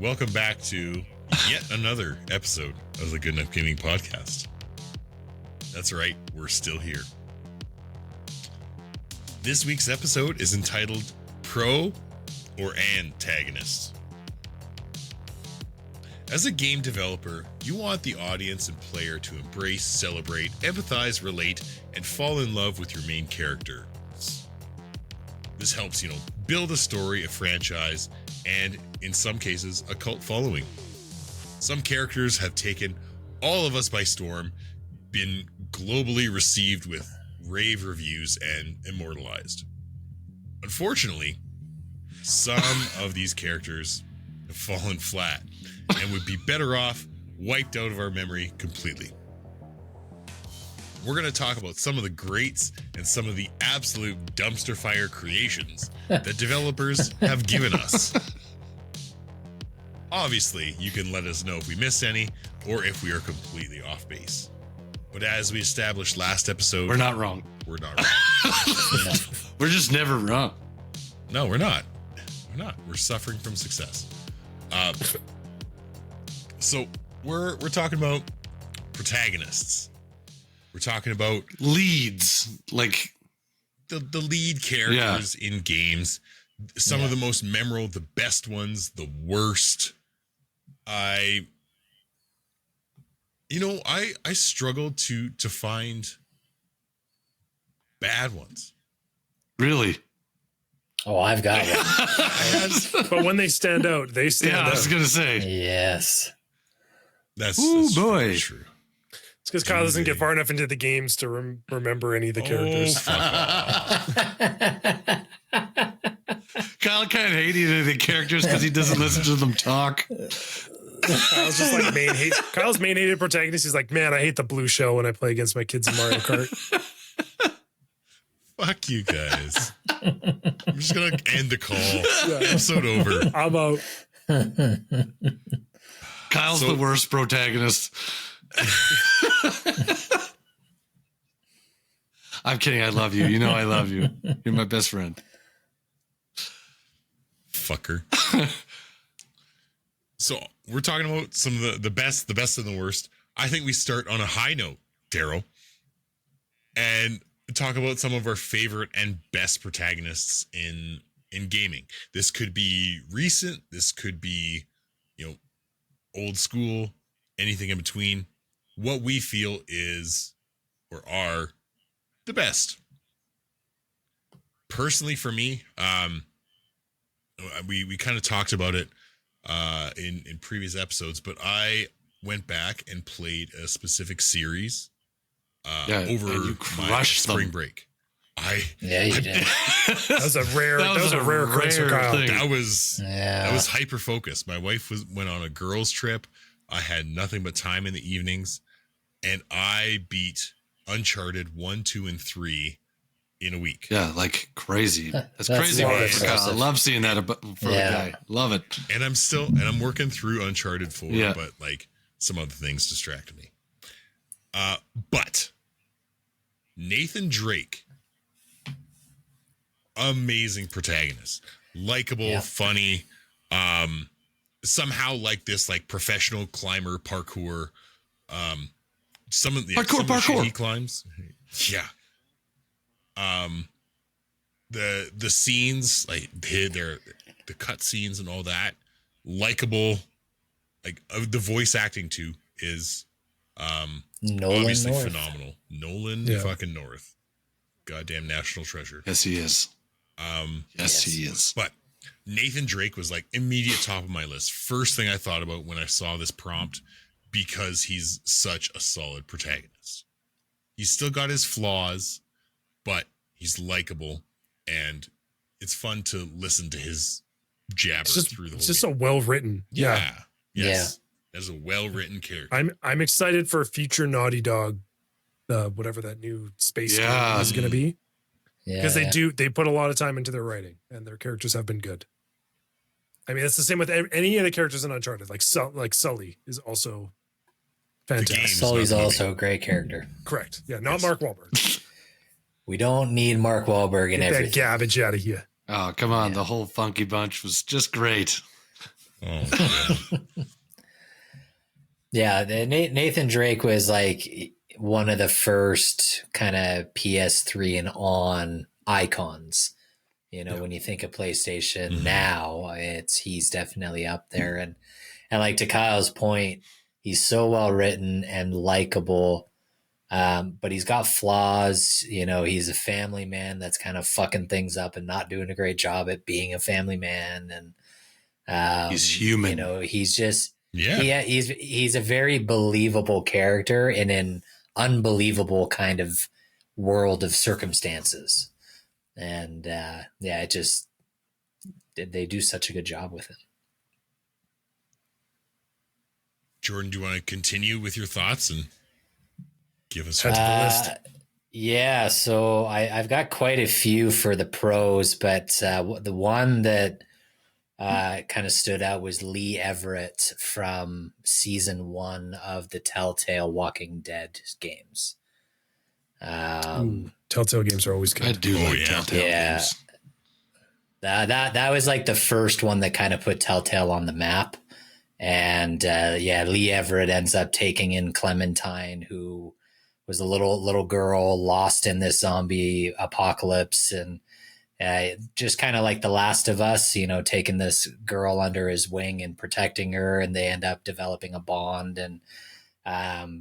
welcome back to yet another episode of the Good Enough Gaming Podcast. That's right, we're still here. This week's episode is entitled Pro or An Tagonist. As a game developer, you want the audience and player to embrace, celebrate, empathize, relate, and fall in love with your main character. This helps, build a story, a franchise, and in some cases, a cult following. Some characters have taken all of us by storm, been globally received with rave reviews, and immortalized. Unfortunately, some of these characters have fallen flat and would be better off wiped out of our memory completely. We're going to talk about some of the greats and some of the absolute dumpster fire creations that developers have given us. Obviously, you can let us know if we missed any or if we are completely off base. But as we established last episode, we're not wrong. We're not wrong. We're just never wrong. No, we're not. We're not. We're suffering from success. So we're talking about protagonists. We're talking about leads, like the lead characters in games. Some of the most memorable, the best ones, the worst. I struggled to find bad ones. Really? Oh, I've got one. But when they stand out, they stand out. I was going to say. Yes. That's boy. True. It's because Kyle doesn't get far enough into the games to remember any of the characters. Kyle can't hate any of the characters because he doesn't listen to them talk. Kyle's just like Kyle's main hated protagonist. He's like, man, I hate the blue shell when I play against my kids in Mario Kart. Fuck you guys. I'm just going to end the call. Episode over. I'm out. Kyle's the worst protagonist. I'm kidding. I love you. You know I love you. You're my best friend. Fucker. So we're talking about some of the best and the worst. I think we start on a high note, Daryl, and talk about some of our favorite and best protagonists in gaming. This could be recent. This could be, old school, anything in between. What we feel is or are the best. Personally, for me, we kind of talked about it in previous episodes, but I went back and played a specific series over my spring break. You did. That was a rare occurrence for Kyle. Thing. That was hyper focused. My wife went on a girls trip. I had nothing but time in the evenings, and I beat Uncharted 1, 2, and 3 in a week. Yeah, like crazy. That's crazy. I love seeing that for a guy. Love it. And I'm working through Uncharted 4, but like some other things distracted me. But Nathan Drake, amazing protagonist, likable, funny, somehow like this like professional climber parkour. Some of the parkour he climbs. Yeah. The scenes, like the cut scenes and all that, likable, like the voice acting too is obviously North. phenomenal. Nolan fucking North, goddamn national treasure. Yes, he is. Yes, he is. But Nathan Drake was like immediate top of my list. First thing I thought about when I saw this prompt, because he's such a solid protagonist. He's still got his flaws, but he's likable, and it's fun to listen to his jabber through the whole It's just game. a well-written. That's a well-written character. I'm excited for future Naughty Dog, whatever that new space game is going to be. Because they put a lot of time into their writing, and their characters have been good. I mean, it's the same with any of the characters in Uncharted. Like Sully is also fantastic. Sully's also a great character. Correct. Yeah, not Mark Wahlberg. We don't need Mark Wahlberg in Get everything. that garbage out of here. Oh, come on. The whole Funky Bunch was just great. Oh, Yeah, Nathan Drake was like one of the first kind of PS3 and on icons. You know, when you think of PlayStation now, he's definitely up there. And like to Kyle's point, he's so well written and likable, but he's got flaws. You know, he's a family man that's kind of fucking things up and not doing a great job at being a family man. And he's human. You know, he's just yeah. He's a very believable character in an unbelievable kind of world of circumstances. And it just they do such a good job with it. Jordan, do you want to continue with your thoughts and give us the list? Yeah, so I've got quite a few for the pros, but the one that kind of stood out was Lee Everett from season 1 of the Telltale Walking Dead games. Telltale games are always good. I do like Telltale games. That was like the first one that kind of put Telltale on the map. And Lee Everett ends up taking in Clementine, who was a little girl lost in this zombie apocalypse, and just kind of like The Last of Us, you know, taking this girl under his wing and protecting her, and they end up developing a bond. And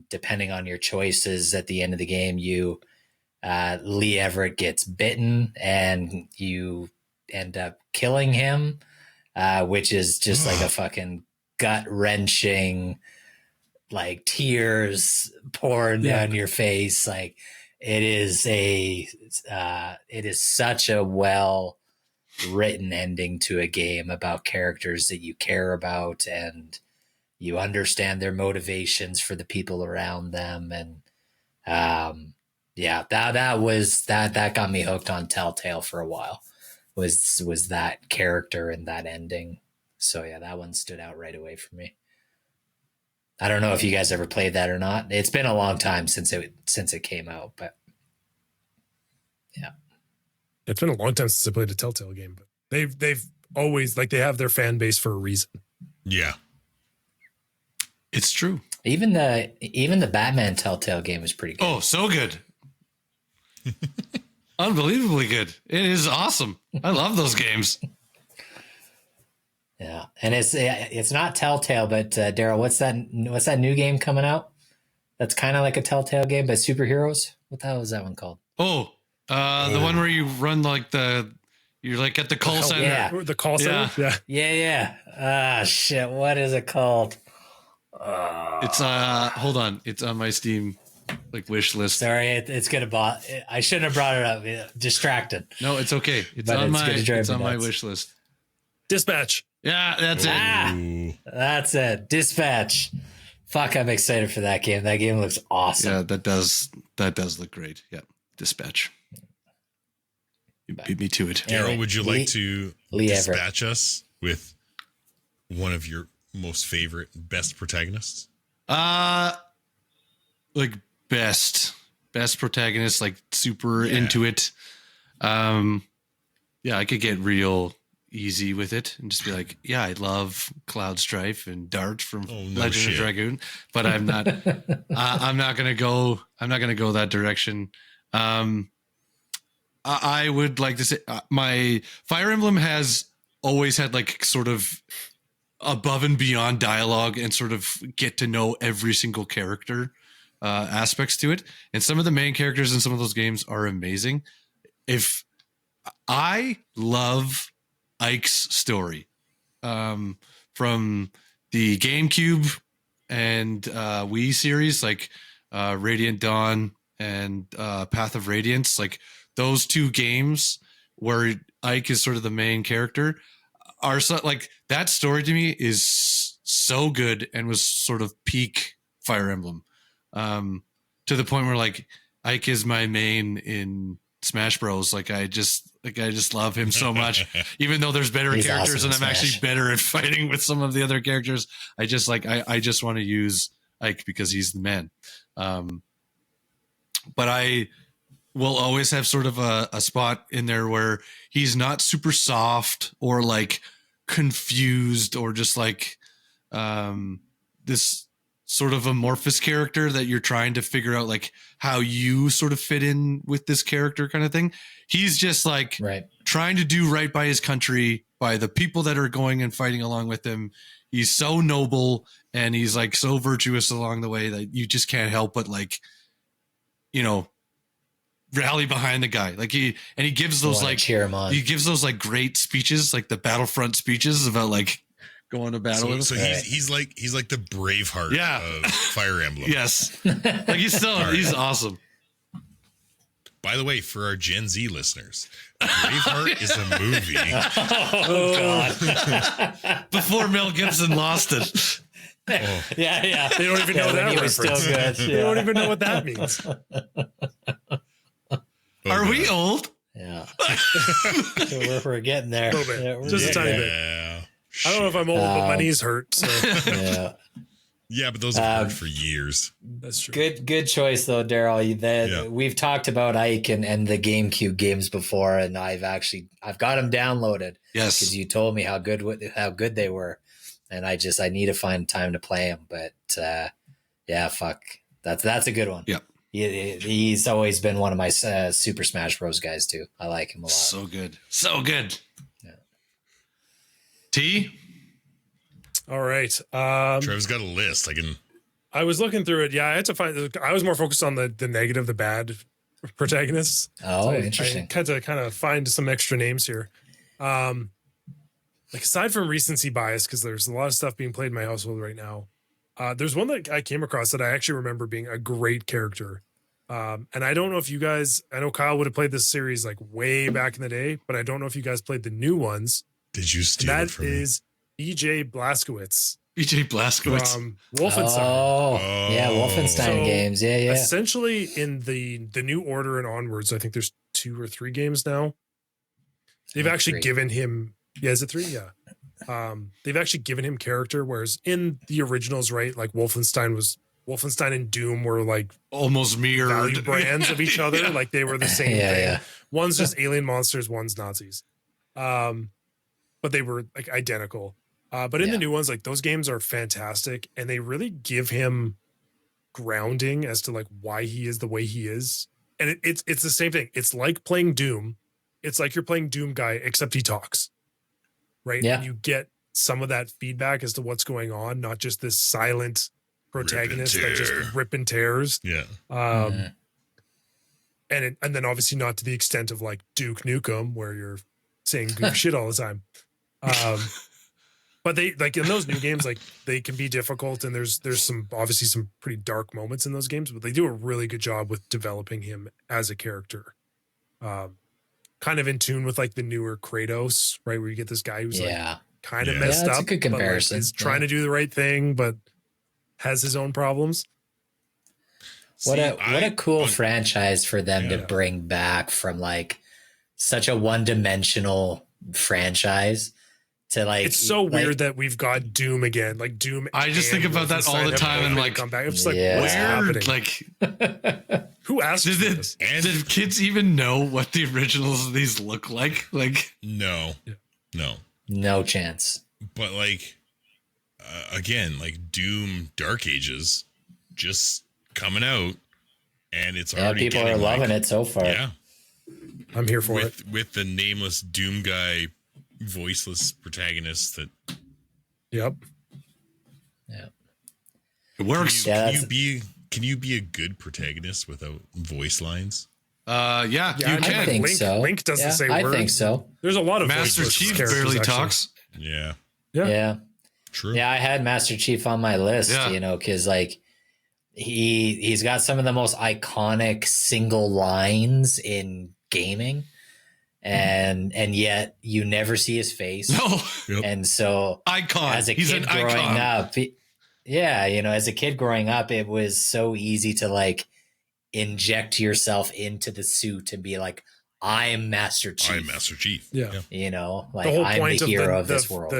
depending on your choices at the end of the game, Lee Everett gets bitten and you end up killing him, which is just like a fucking gut-wrenching, like tears pouring down your face. Like it is such a well written ending to a game about characters that you care about and you understand their motivations for the people around them. And that got me hooked on Telltale for a while, was that character and that ending. So yeah, that one stood out right away for me. I don't know if you guys ever played that or not. It's been a long time since it came out, but yeah. It's been a long time since I played a Telltale game, but they've always, like, they have their fan base for a reason. Yeah. It's true. Even the Batman Telltale game is pretty good. Oh, so good. Unbelievably good. It is awesome. I love those games. Yeah, and it's not Telltale, but Daryl, what's that new game coming out? That's kind of like a Telltale game, but superheroes. What the hell is that one called? Oh, the one where you run you're like at the call center. Yeah. The call center. Yeah. Ah, shit. What is it called? It's hold on. It's on my Steam wish list. Sorry, it's gonna I shouldn't have brought it up. Distracted. No, it's okay. It's on my wish list. Dispatch. Yeah, that's it. That's it. Dispatch. Fuck, I'm excited for that game. That game looks awesome. Yeah, that does look great. Yeah, Dispatch. You beat me to it. Daryl, would you like to dispatch us with one of your most favorite, best protagonists? Best protagonist, super into it. Yeah, I could get real easy with it and just be like, yeah, I love Cloud Strife and Dart from Legend of Dragoon, but I'm not I'm not gonna go that direction. I would like to say my Fire Emblem has always had sort of above and beyond dialogue and sort of get to know every single character aspects to it, and some of the main characters in some of those games are amazing. If I love Ike's story from the GameCube and Wii series, Radiant Dawn and Path of Radiance, those two games where Ike is sort of the main character, are that story to me is so good and was sort of peak Fire Emblem, to the point where Ike is my main in Smash Bros. I just love him so much, even though there's better characters awesome and I'm actually better at fighting with some of the other characters. I just want to use Ike because he's the man. But I will always have sort of a spot in there where he's not super soft or confused or just like this sort of amorphous character that you're trying to figure out like how you sort of fit in with this character kind of thing. He's just like trying to do right by his country, by the people that are going and fighting along with him. He's so noble and he's like so virtuous along the way that you just can't help but like, you know, rally behind the guy. Like he gives those like cheer him on. He gives those like great speeches, like the Battlefront speeches about like going to battle. So he's like the Braveheart of Fire Emblem. Yes. Like he's awesome. By the way, for our Gen Z listeners, Braveheart is a movie. God. Before Mel Gibson lost it. Yeah. They don't even know that he was still good. They don't even know what that means. Are we old? Yeah. we're getting there. A little bit. Yeah, Just a tiny bit. I don't know if I'm old, but my knees hurt. So. Yeah, but those have hurt for years. That's true. Good choice though, Daryl. We've talked about Ike and the GameCube games before, and I've got them downloaded. Yes, because you told me how good they were, and I need to find time to play them. But fuck, that's a good one. Yeah, he's always been one of my Super Smash Bros. Guys too. I like him a lot. So good. Yeah. T. All right. Trevor's got a list. I was looking through it. Yeah, I had to find. I was more focused on the negative, the bad protagonists. Oh, so interesting. I had to kind of find some extra names here. Like aside from recency bias, because there's a lot of stuff being played in my household right now. There's one that I came across that I actually remember being a great character. And I don't know if you guys. I know Kyle would have played this series like way back in the day, but I don't know if you guys played the new ones. Did you steal it from me? That is BJ Blazkowicz. BJ Blazkowicz From Wolfenstein. Oh, yeah, Wolfenstein games. Yeah. Essentially, in the New Order and onwards, I think there's 2 or 3 games now. They've actually given him. Yeah, is it 3? Yeah. They've actually given him character, whereas in the originals, right, like Wolfenstein and Doom were like almost mirrored value brands of each other. Like they were the same thing. Yeah. One's just alien monsters, one's Nazis. But they were like identical. But in the new ones, like those games are fantastic, and they really give him grounding as to like why he is the way he is. And it's the same thing. It's like playing Doom. It's like you're playing Doom guy, except he talks, right? Yeah. And you get some of that feedback as to what's going on, not just this silent protagonist that just rip and tears. Yeah. And then obviously not to the extent of like Duke Nukem, where you're saying goof shit all the time. But they like in those new games, like they can be difficult, and there's some obviously some pretty dark moments in those games, but they do a really good job with developing him as a character. Kind of in tune with like the newer Kratos, right? Where you get this guy who's like kind of messed up. That's a good comparison. But, like, he's trying to do the right thing, but has his own problems. What a cool franchise for them to bring back from like such a one-dimensional franchise. To like, it's so weird that we've got Doom again. Like Doom. I just think about that all the time and like, come back. I'm just like, what's happening? Like, who asked this? And did kids even know what the originals of these look like? Like, no. No chance. But like, again, like Doom Dark Ages just coming out, and it's already people are loving it so far. Yeah, I'm here for it. With the nameless Doom guy, voiceless protagonist that. Yep. Yeah. It works. Can you be a good protagonist without voice lines? You can. I think so. Link doesn't say words. I think so. There's a lot of Master Chief barely talks. Yeah. True. Yeah, I had Master Chief on my list, because like he's got some of the most iconic single lines in gaming. And yet you never see his face. No. And so icon. As a He's kid an growing icon. up, as a kid growing up, it was so easy to like inject yourself into the suit and be like, I'm Master Chief. I'm Master Chief. Yeah. Like I'm the hero of this world.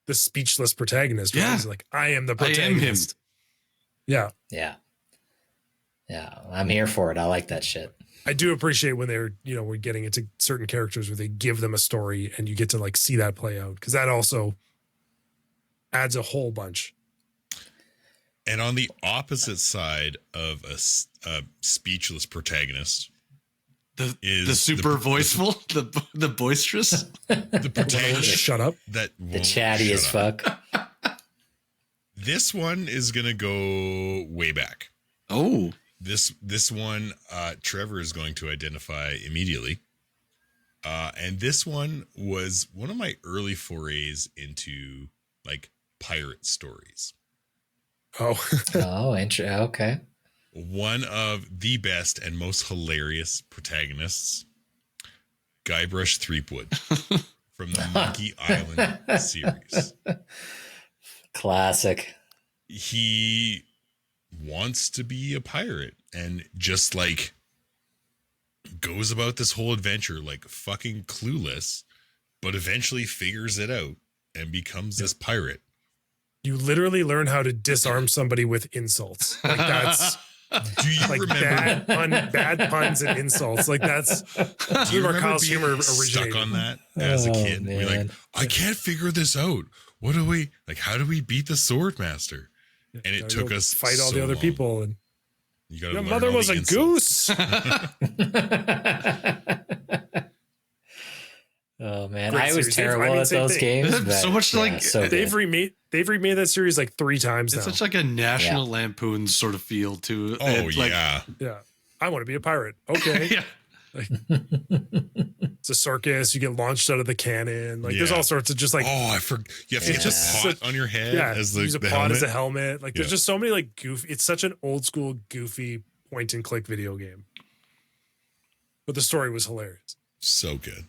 The speechless protagonist. Right? He's like, I am the protagonist. I am him. Yeah. Yeah. Yeah, I'm here for it. I like that shit. I do appreciate when they're, we're getting into certain characters where they give them a story and you get to like see that play out, because that also adds a whole bunch. And on the opposite side of a speechless protagonist, the super voiceful, the boisterous, the protagonist shut up, that the chatty as fuck. This one is gonna go way back. Oh, this one, Trevor is going to identify immediately. And this one was one of my early forays into like pirate stories. Oh, Okay. One of the best and most hilarious protagonists, Guybrush Threepwood from the Monkey Island series. Classic. He wants to be a pirate and just like goes about this whole adventure like fucking clueless, but eventually figures it out and becomes this pirate. You literally learn how to disarm somebody with insults. Like that's Do you like remember bad puns and insults? Like that's do you where remember Kyle's being humor stuck originated. on that as a kid? We're like, man. I can't figure this out. What do we like? How do we beat the sword master? And it Gotta took go us fight all so the other long. people. And You gotta your learn mother all was the a insults. goose. Oh man, Great I was series. terrible I mean, at same those thing. games. But So much like- so They've good. remade that series like 3 times now. it's such like a National Lampoon sort of feel to it. Oh It's like- yeah. Yeah. I want to be a pirate. Okay. yeah. It's a circus. You get launched out of the cannon. Like there's Yeah. all sorts of just like, Oh, I forgot. You have to It's get just the pot on your head yeah, as the, use a the pod helmet. as a helmet. Like there's Yeah. just so many like goofy. It's such an old school goofy point and click video game. But the story was hilarious. So good.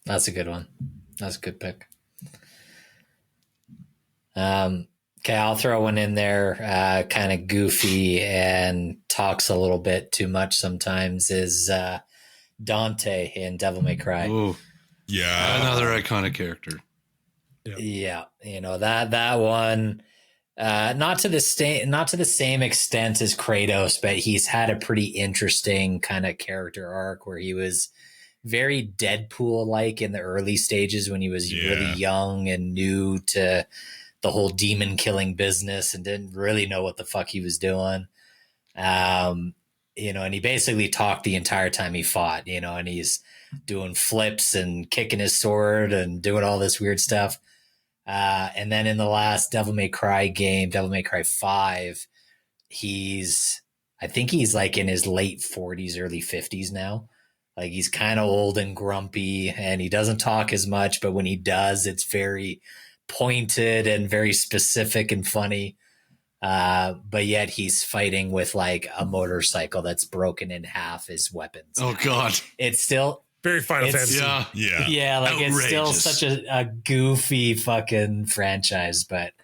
That's a good one. That's a good pick. Okay, I'll throw one in there. Kind of goofy and talks a little bit too much sometimes. Is Dante in Devil May Cry? Oh, Yeah. another iconic character. Yeah, that one. Not to the same extent as Kratos, but he's had a pretty interesting kind of character arc where he was very Deadpool-like in the early stages when he was really young and new to the whole demon killing business and didn't really know what the fuck he was doing. And he basically talked the entire time he fought, and he's doing flips and kicking his sword and doing all this weird stuff. And then in the last Devil May Cry game, Devil May Cry 5, I think he's like in his late 40s, early 50s now. Like he's kind of old and grumpy and he doesn't talk as much, but when he does, it's very pointed and very specific and funny. But yet he's fighting with like a motorcycle that's broken in half as weapons. Oh God. It's still Very Final Fantasy. Yeah. Yeah. yeah, like it's still Outrageous. such a goofy fucking franchise. But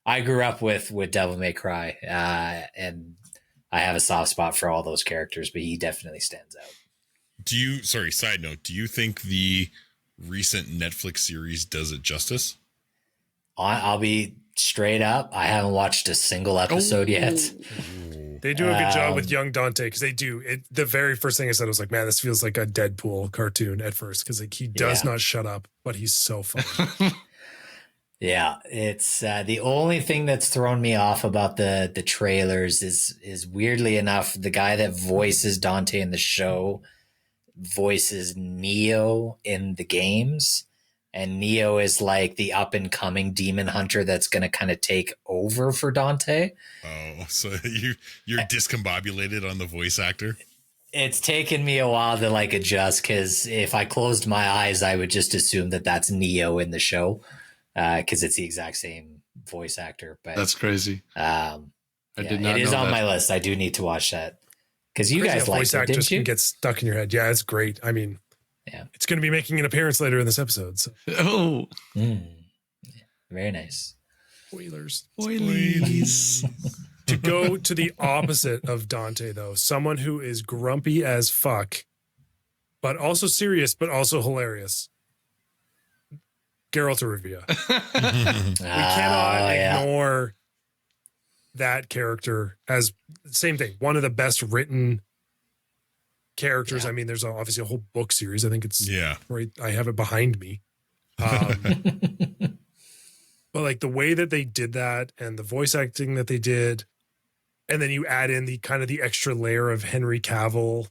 I grew up with Devil May Cry, and I have a soft spot for all those characters, but he definitely stands out. Side note, do you think the recent Netflix series does it justice? I'll be straight up. I haven't watched a single episode yet. They do a good job with young Dante because they do it. The very first thing I said was like, man, this feels like a Deadpool cartoon at first because like he does not shut up, but he's so funny. Yeah, it's the only thing that's thrown me off about the trailers is weirdly enough, the guy that voices Dante in the show voices Neo in the games. And Neo is like the up and coming demon hunter that's going to kind of take over for Dante. Oh, so you're discombobulated on the voice actor? It's taken me a while to like adjust because if I closed my eyes, I would just assume that that's Neo in the show because it's the exact same voice actor. But That's crazy. I did not it is know on that. my list. I do need to watch that because you Crazy guys how liked voice it, actors didn't you? can get stuck in your head. Yeah, it's great. I mean, Yeah. it's going to be making an appearance later in this episode. So. Oh, Very nice. Spoilers. oilies. To go to the opposite of Dante, though, someone who is grumpy as fuck, but also serious, but also hilarious. Geralt of Rivia. We cannot ignore that character as same thing. One of the best written characters. Yeah. I mean, there's obviously a whole book series. I think it's Yeah. right. I have it behind me. But like the way that they did that and the voice acting that they did, and then you add in the kind of the extra layer of Henry Cavill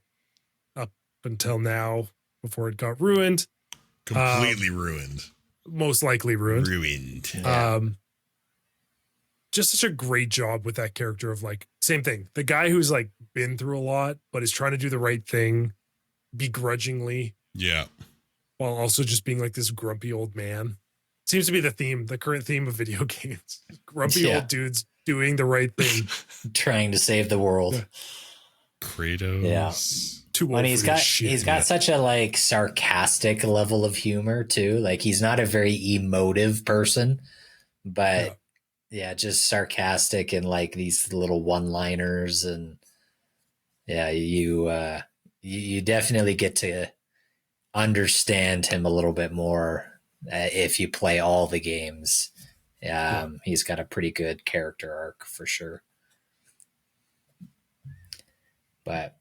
up until now before it got ruined. Completely ruined. Most likely ruined. Yeah. Just such a great job with that character of like, same thing. The guy who's like been through a lot, but is trying to do the right thing begrudgingly. Yeah. While also just being like this grumpy old man. Seems to be the current theme of video games. Grumpy old dudes doing the right thing. Trying to save the world. Kratos. Yeah. Too old And he's for got this shit. he's got such a like sarcastic level of humor too. Like he's not a very emotive person, but yeah, just sarcastic and like these little one-liners, and yeah, you definitely get to understand him a little bit more if you play all the games. He's got a pretty good character arc for sure. But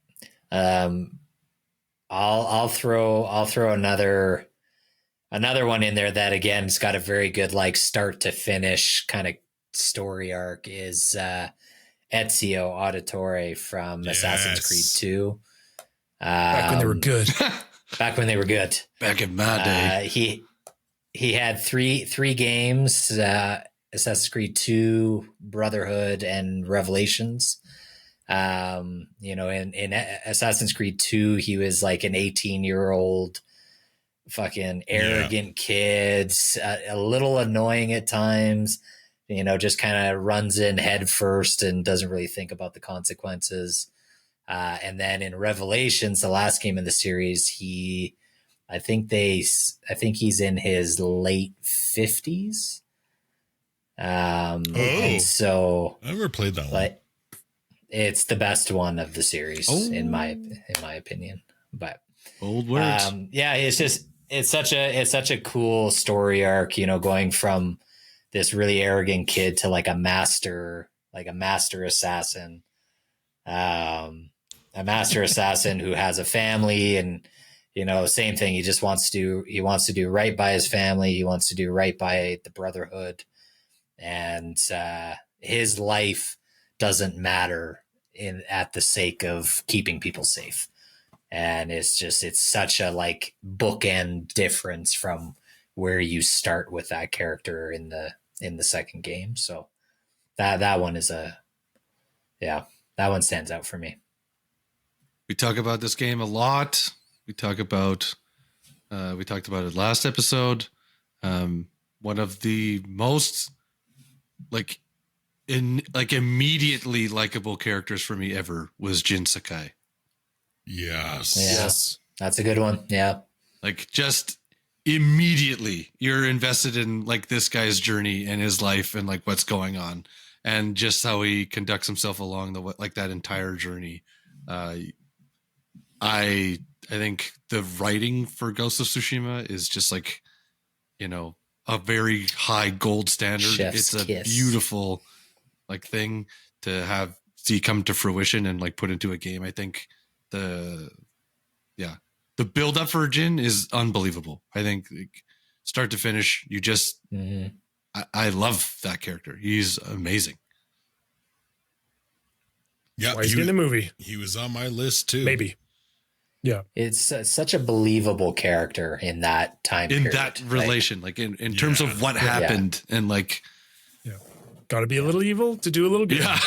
I'll throw another one in there that again has got a very good like start to finish kind of story arc is Ezio Auditore from Assassin's Creed 2. Back when they were good. Back when they were good. Back in my day. He had three games, Assassin's Creed 2, Brotherhood, and Revelations. In Assassin's Creed 2, he was like an 18-year-old fucking arrogant kid, a little annoying at times, just kind of runs in head first and doesn't really think about the consequences. And then in Revelations, the last game in the series, I think he's in his late 50s. And so I never played that one. It's the best one of the series in my opinion. But old words. It's such a cool story arc, going from this really arrogant kid to like a master assassin. A master assassin who has a family, and same thing. He wants to do right by his family. He wants to do right by the Brotherhood, and his life doesn't matter at the sake of keeping people safe. And it's such a like bookend difference from where you start with that character in the second game. So that one that one stands out for me. We talk about this game a lot. We talked about it last episode. One of the most immediately likable characters for me ever was Jin Sakai. Yes. Yeah, Yes. that's a good one. Yeah. Like just immediately you're invested in like this guy's journey and his life and like what's going on and just how he conducts himself along that entire journey. I think the writing for Ghost of Tsushima is just like, a very high gold standard. Chef's it's a kiss. beautiful like thing to see come to fruition and like put into a game. I think the build up for Jin is unbelievable. I think like, start to finish, you just, I love that character. He's amazing. Yeah. Why he's in the movie. He was on my list too. Maybe. Yeah. It's such a believable character in that time In period. that relation, like in terms of what happened and like, Got to be a little evil to do a little good. yeah,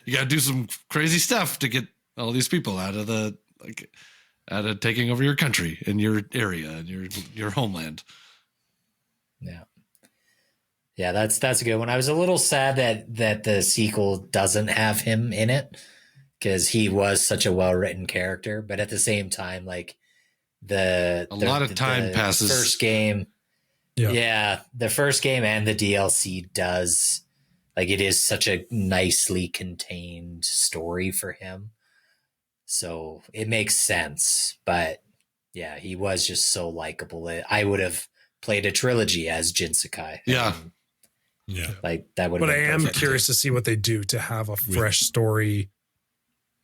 you got to do some crazy stuff to get all these people out of taking over your country and your area and your homeland. Yeah, that's a good one. I was a little sad that the sequel doesn't have him in it because he was such a well-written character, but at the same time, like a lot of time passes. First game, the first game and the DLC does like it is such a nicely contained story for him, so it makes sense. But yeah, he was just so likable. I would have played a trilogy as Jin Sakai. Yeah. Yeah. Like that would. But I am curious to see what they do to have a fresh story,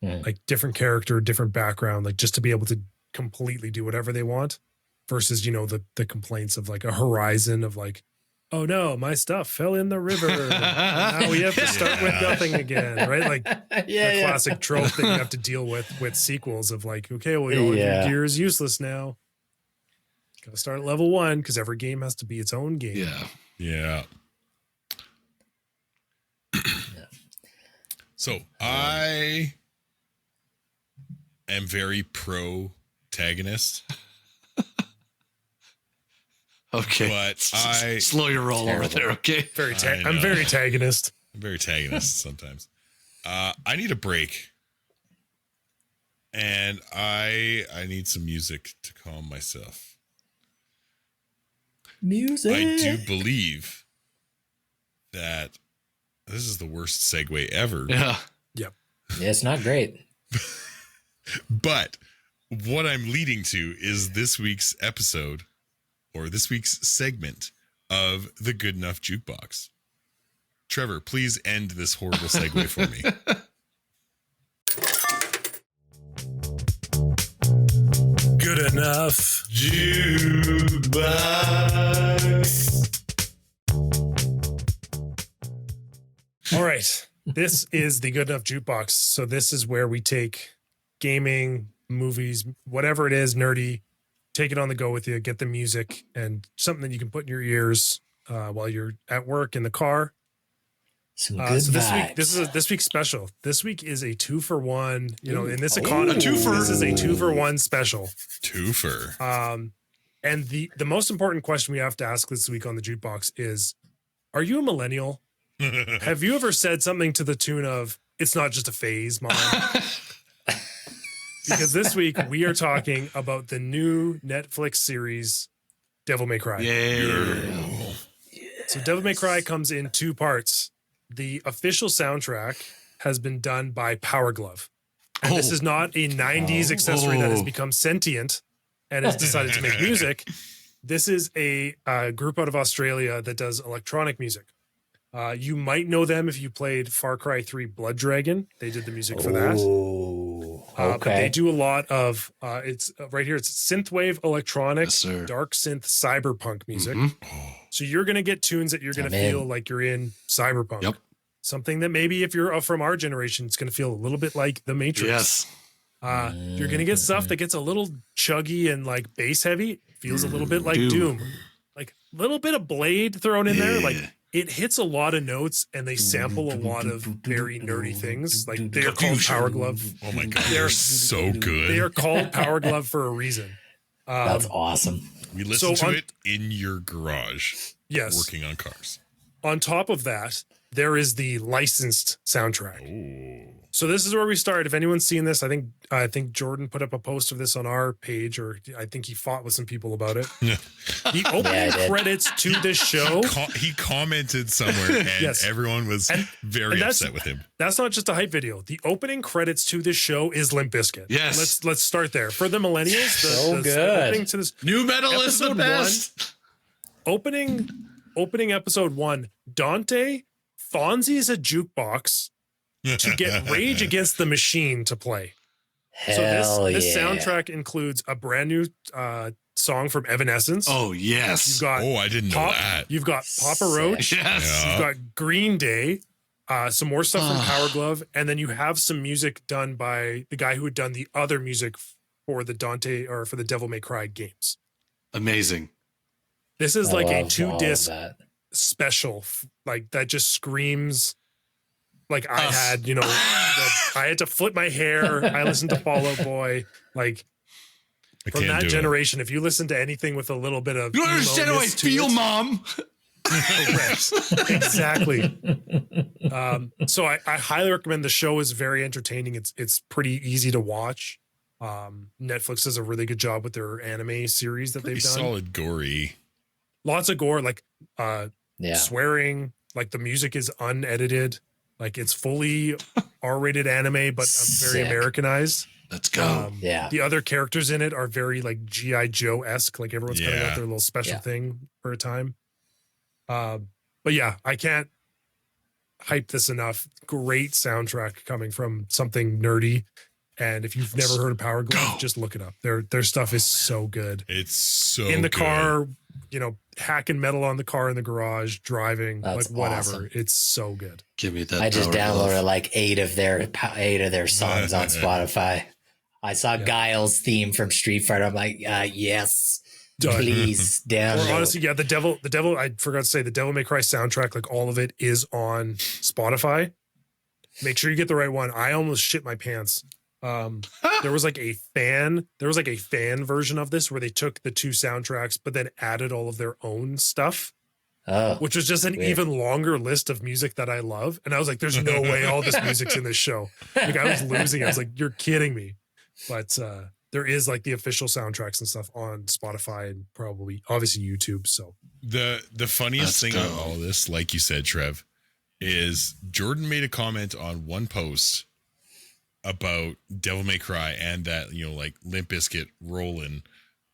like different character, different background, like just to be able to completely do whatever they want versus, you know, the complaints of like a Horizon of like, oh no, my stuff fell in the river. Now we have to start with nothing again, right? Like the classic trope that you have to deal with sequels of like, okay, well, your gear is useless now. Got to start at level 1 because every game has to be its own game. Yeah. So I am very pro Tagonist. Okay. But I slow your roll over there, okay? I'm very Tagonist. I'm very Tagonist sometimes. I need a break. And I need some music to calm myself. Music. I do believe that this is the worst segue ever. Yeah. Yep. Yeah, it's not great. But what I'm leading to is this week's episode or this week's segment of the Good Enough Jukebox. Trevor, please end this horrible segue for me. Good Enough Jukebox. All right. This is the Good Enough Jukebox. So this is where we take gaming, movies, whatever it is, nerdy, take it on the go with you, get the music and something that you can put in your ears while you're at work in the car. Some good so vibes. this week's special. This week is a 2-for-1. You know, in this economy, a twofer. This is a 2-for-1 special. Twofer. And the most important question we have to ask this week on the Jukebox is, are you a millennial? Have you ever said something to the tune of, it's not just a phase, Mom? Because this week we are talking about the new Netflix series, Devil May Cry. Yeah. So Devil May Cry comes in 2 parts. The official soundtrack has been done by Power Glove. And this is not a 90s accessory that has become sentient and has decided to make music. This is a group out of Australia that does electronic music. You might know them if you played Far Cry 3 Blood Dragon. They did the music for that. But they do a lot of it's right here. It's synthwave electronic, dark synth cyberpunk music. So you're going to get tunes that you're going to feel like you're in cyberpunk. Yep. Something that maybe if you're from our generation, it's going to feel a little bit like The Matrix. Yes. You're going to get stuff that gets a little chuggy and like bass heavy. Feels a little bit like Doom. Like a little bit of Blade thrown in there. Like it hits a lot of notes and they sample a lot of very nerdy things. Like they are called Power Glove. Oh my God. They're so good. They are called Power Glove for a reason. That's awesome. We listen to it in your garage. Yes. Working on cars. On top of that, there is the licensed soundtrack. So this is where we start. If anyone's seen this, I think Jordan put up a post of this on our page, or I think he fought with some people about it. The opening credits to this show. He commented somewhere, and everyone was very upset with him. That's not just a hype video. The opening credits to this show is Limp Bizkit. Yes. Let's start there. For the millennials, the good. opening to this New metal is the best. Opening episode 1, Dante Fonzie's a jukebox to get Rage Against the Machine to play. Hell this soundtrack includes a brand new song from Evanescence. Oh, yes. You've got I didn't know that. You've got Papa Roach. Yes. You've got Green Day. Some more stuff from Power Glove. And then you have some music done by the guy who had done the other music for the for the Devil May Cry games. Amazing. This is like a 2-disc special, like that just screams like I had, I had to flip my hair. I listened to Fall Out Boy. Like from that generation, if you listen to anything with a little bit of, you understand how I feel, Mom. Correct. Exactly. So I highly recommend. The show is very entertaining. It's pretty easy to watch. Netflix does a really good job with their anime series that they've done. Solid gory. Lots of gore, like swearing, like the music is unedited, like it's fully R-rated anime, but very Americanized. Let's go. The other characters in it are very like G.I. Joe-esque, like everyone's kind of got their little special thing for a time. But yeah, I can't hype this enough. Great soundtrack coming from something nerdy. And if you've never heard of Power Glove, just look it up. Their stuff is so good. It's so in the good. car, hacking metal on the car in the garage, driving, That's like whatever. awesome. It's so good. Give me that. I just Power downloaded Glove. like 8 of their songs on Spotify. I saw Guile's theme from Street Fighter. I'm like, yes, Done. please download. Or honestly, yeah, the devil. I forgot to say the Devil May Cry soundtrack. Like all of it is on Spotify. Make sure you get the right one. I almost shit my pants. There was like a fan version of this where they took the 2 soundtracks, but then added all of their own stuff. Oh, Which was just an weird. even longer list of music that I love. And I was like, there's no way all this music's in this show. Like I was losing. I was like, you're kidding me. But there is like the official soundtracks and stuff on Spotify and probably obviously YouTube. So The funniest thing about all this, like you said, Trev, is Jordan made a comment on one post about Devil May Cry and that, like Limp Bizkit rolling.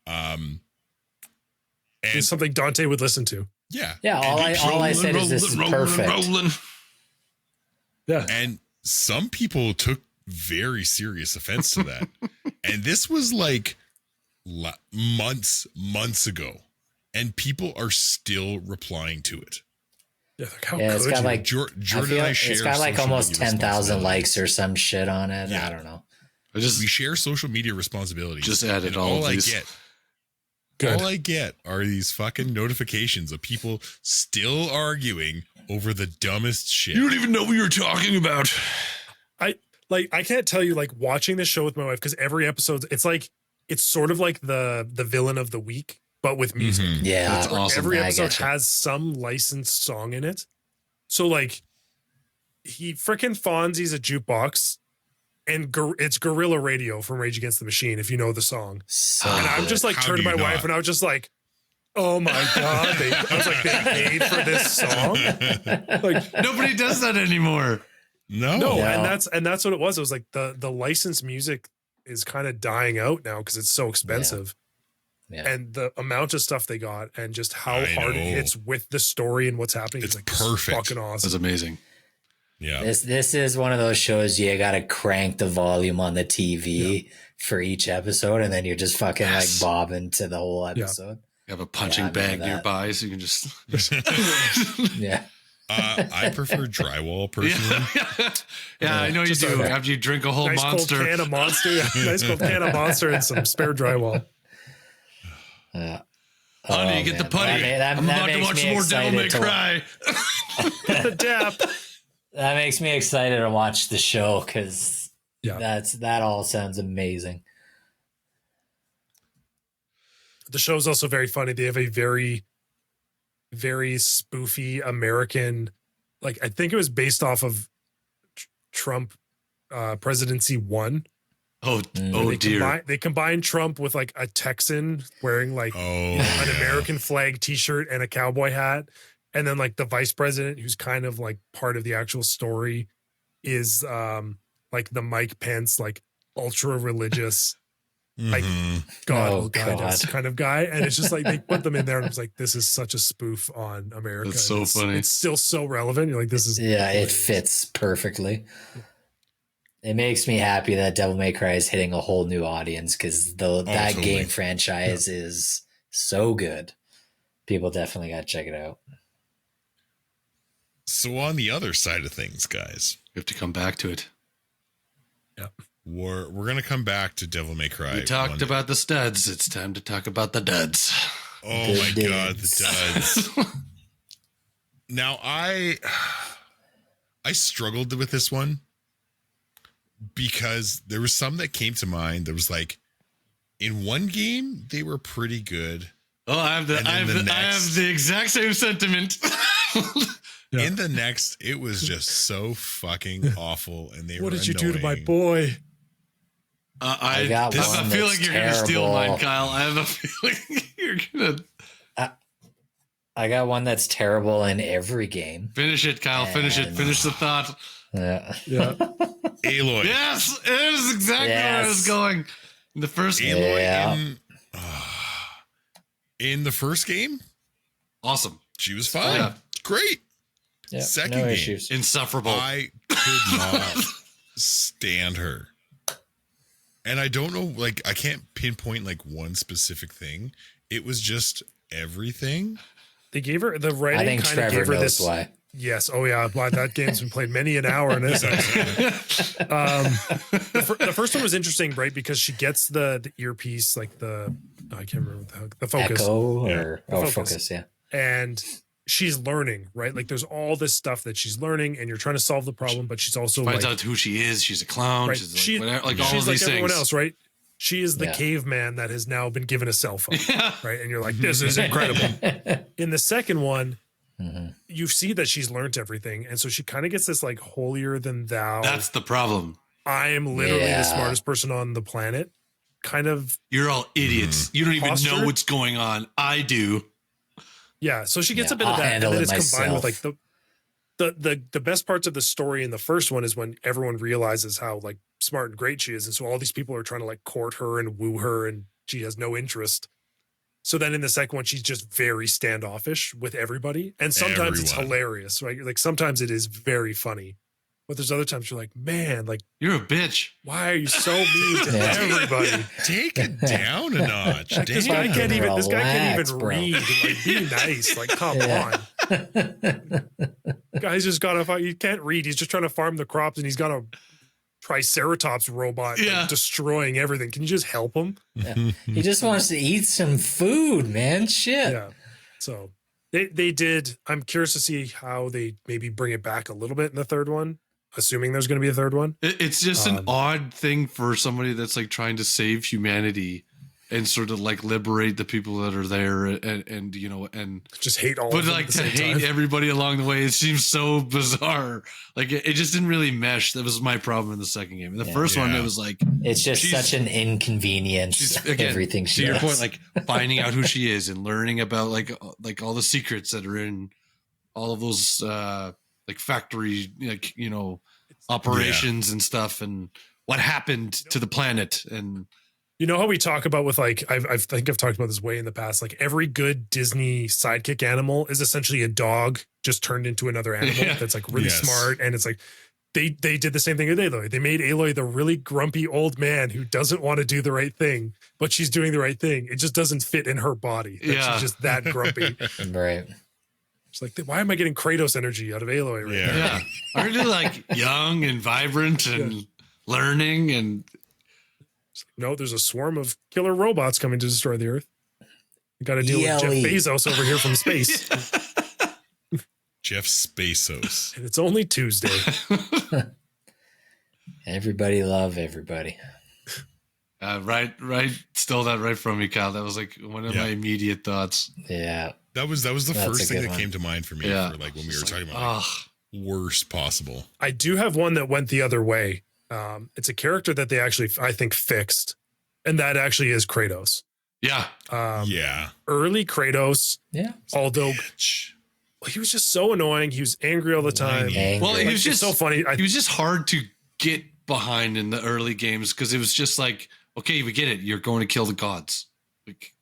And it's something Dante would listen to. yeah. Yeah, all I said is this is perfect. Yeah. And some people took very serious offense to that. And this was like months ago. And people are still replying to it. Yeah, like how Yeah, it's could got you? like Jordan and I share it's got like social almost media 10,000 responsibilities. likes or some shit on it. Yeah. I don't know. I just We share social media responsibilities. Just added and all of I these. get. Good. All I get are these fucking notifications of people still arguing over the dumbest shit. you don't even know what you're talking about. I can't tell you, like watching this show with my wife, because every episode it's sort of like the villain of the week, but with music. Mhm. Yeah, That's awesome. Every I episode getcha. has some licensed song in it. So like he freaking Fonzie's a jukebox and it's Guerrilla Radio from Rage Against the Machine, if you know the song. So And I'm good. just like How turned to do my you wife not? and I was just like, oh my God. I was like, they paid for this song. Like, Nobody does that anymore. No. no, Yeah. and that's what it was. It was like the licensed music is kind of dying out now because it's so expensive. Yeah. And the amount of stuff they got and just how I hard it know. hits with the story and what's happening. It's like perfect. fucking That's awesome. amazing. Yeah. This is one of those shows you got to crank the volume on the TV for each episode, and then you're just fucking Yes. like bobbing to the whole episode. You have a punching Yeah, I remember bag that. nearby, so you can just. Yeah. I prefer drywall personally. Yeah, I know you Just do. a After you drink a whole Nice monster. cold can of Monster. Nice cold can of Monster and some spare drywall. Yeah. Honey, Oh, get the man. putty. That I'm about to makes watch me more Devil May excited Cry. The dap. That makes me excited to watch the show because Yeah. that all sounds amazing. The show's also very funny. They have a very, very spoofy American, like I think it was based off of Trump presidency 1. Oh, Mm. oh they dear. they combine Trump with like a Texan wearing like Oh, an American flag t-shirt and a cowboy hat. And then like the vice president, who's kind of like part of the actual story, is like the Mike Pence, like ultra religious, like Mhm. God Oh, will guide us God. kind of guy. And it's just like they put them in there and it's like, this is such a spoof on America. That's so It's- funny. It's still so relevant. You're like, this is Yeah, it hilarious. fits perfectly. It makes me happy that Devil May Cry is hitting a whole new audience because that totally. game franchise is so good. People definitely got to check it out. So on the other side of things, guys, We have to come back to it. we're gonna come back to Devil May Cry. We talked one day. about the studs. It's time to talk about the duds. Oh The my God, duds. the duds. Now I struggled with this one because there was some that came to mind. There was like in one game they were pretty good. Oh, I have And then I have the exact same sentiment. Yeah. In the next, it was just so fucking awful, and they What were did you do to my annoying. boy? I got have one a feeling that's you're going to steal terrible. mine, Kyle. I have a feeling you're going to I got one that's terrible in every game. finish it, Kyle. Finish it. And- Finish the thought. Yeah. Yeah. Aloy. Yes, it is exactly where I was Yes. going. In the first game, Aloy Yeah. in the first game, awesome. she was fine. Yeah. great. Yeah, Second no game, issues. Insufferable. I could not stand her. And I don't know, like, I can't pinpoint like one specific thing. It was just everything. They gave her the writing. I think kind Trevor of gave her knows this. why. Yes. Oh yeah. Well, that game's been played many an hour in this episode. The first one was interesting, right? Because she gets the earpiece, like I can't remember the focus. Echo Yeah. or focus, yeah. And she's learning, right? Like there's all this stuff that she's learning, and you're trying to solve the problem, but she's also Finds like, out who she is. She's a clown. right, She's like, whatever, like all she's of like these everyone things. else, right? She is the Yeah. caveman that has now been given a cell phone, right? And you're like, this is incredible. In the second one, you see that she's learned everything, and so she kind of gets this like holier than thou. That's the problem. I am literally Yeah. the smartest person on the planet. Kind of, You're all idiots. You don't even Posture? know what's going on. I do. yeah. So she gets Yeah, a bit of I'll that, and handle then it it's combined with myself. like the best parts of the story in the first one is when everyone realizes how like smart and great she is, and so all these people are trying to like court her and woo her, and she has no interest. So then in the second one, she's just very standoffish with everybody, and sometimes it's Everyone. hilarious, right? Like sometimes it is very funny, but there's other times you're like, man, like You're a bitch. why are you so mean to Yeah. everybody? Take it down a notch. Like, this guy Damn. can't even. This guy can't Relax, even bro. read. Like, be nice. Like, come Yeah. on. Guy's just got to. You can't read. He's just trying to farm the crops, and he's got a triceratops robot Yeah. destroying everything. Can you just help him? He just wants to eat some food, man. Shit. Yeah. So they did. I'm curious to see how they maybe bring it back a little bit in the third one. Assuming there's going to be a third one. It's just an odd thing for somebody that's like trying to save humanity and sort of like liberate the people that are there and you know, and Just hate all. but of them like at to the same hate time. everybody along the way. It seems so bizarre. Like it just didn't really mesh. That was my problem in the second game. In the first one, Yeah. it was like, It's just She's- such an inconvenience. she's again, Everything she to your does. point, like finding out who she is and learning about like all the secrets that are in all of those like factory, like, you know, operations and stuff, and what happened to the planet. And You know how we talk about with like I think I've talked about this way in the past. Like every good Disney sidekick animal is essentially a dog just turned into another animal Yeah. that's like really Yes. smart, and it's like they did the same thing with Aloy. They made Aloy the really grumpy old man who doesn't want to do the right thing, but she's doing the right thing. It just doesn't fit in her body. That Yeah. She's just that grumpy. Right. It's like, why am I getting Kratos energy out of Aloy right Yeah. now? yeah, are really like young and vibrant and learning and No, there's a swarm of killer robots coming to destroy the Earth. You got to deal with Jeff ELE. Bezos over here from space. Jeff Bezos. And it's only Tuesday. Everybody love everybody. right, stole that right from me, Kyle. That was like one of Yeah. my immediate thoughts. Yeah. That was the That's a first thing good that one. came to mind for me. Yeah. For like when we were Just talking like, about like, oh, worst possible. I do have one that went the other way. It's a character that they actually, I think, fixed. And that actually is Kratos. yeah, Yeah. Early Kratos, Yeah. although Bitch. he was just so annoying. He was angry all the time. Whiny. Angry. well, he Like, was it's just so funny. He was just hard to get behind in the early games because it was just like, okay, we get it. You're going to kill the gods. Like,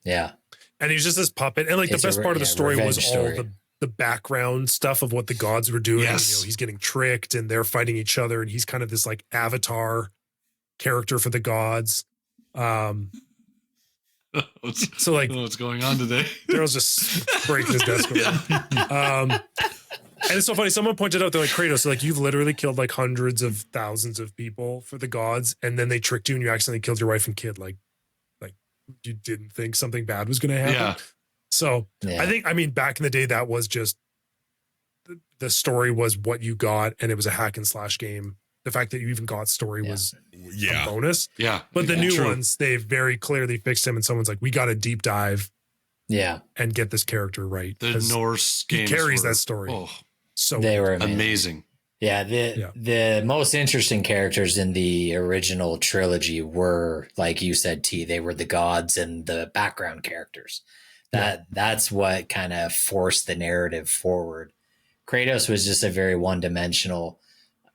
Yeah. And he's just this puppet. And like It's the best part of the story was revenge all story. the background stuff of what the gods were doing. Yes. You know, he's getting tricked and they're fighting each other. And he's kind of this like avatar character for the gods. what's, So like what's going on today? Daryl's just breaking his desk over. And it's so funny. Someone pointed out, they're like, Kratos, like you've literally killed like hundreds of thousands of people for the gods, and then they tricked you and you accidentally killed your wife and kid. Like you didn't think something bad was going to happen. Yeah. So Yeah. I mean, back in the day, that was just the story was what you got, and it was a hack and slash game. The fact that you even got story Yeah. was a Yeah. bonus. Yeah. But the Yeah. new True. ones, they very clearly fixed him, and someone's like, we got to deep dive Yeah. and get this character right. The 'Cause Norse he games carries were, that story. Oh, So They were amazing. amazing. Yeah, Yeah. the most interesting characters in the original trilogy were, like you said, T. They were the gods and the background characters. That's what kind of forced the narrative forward. Kratos was just a very one-dimensional.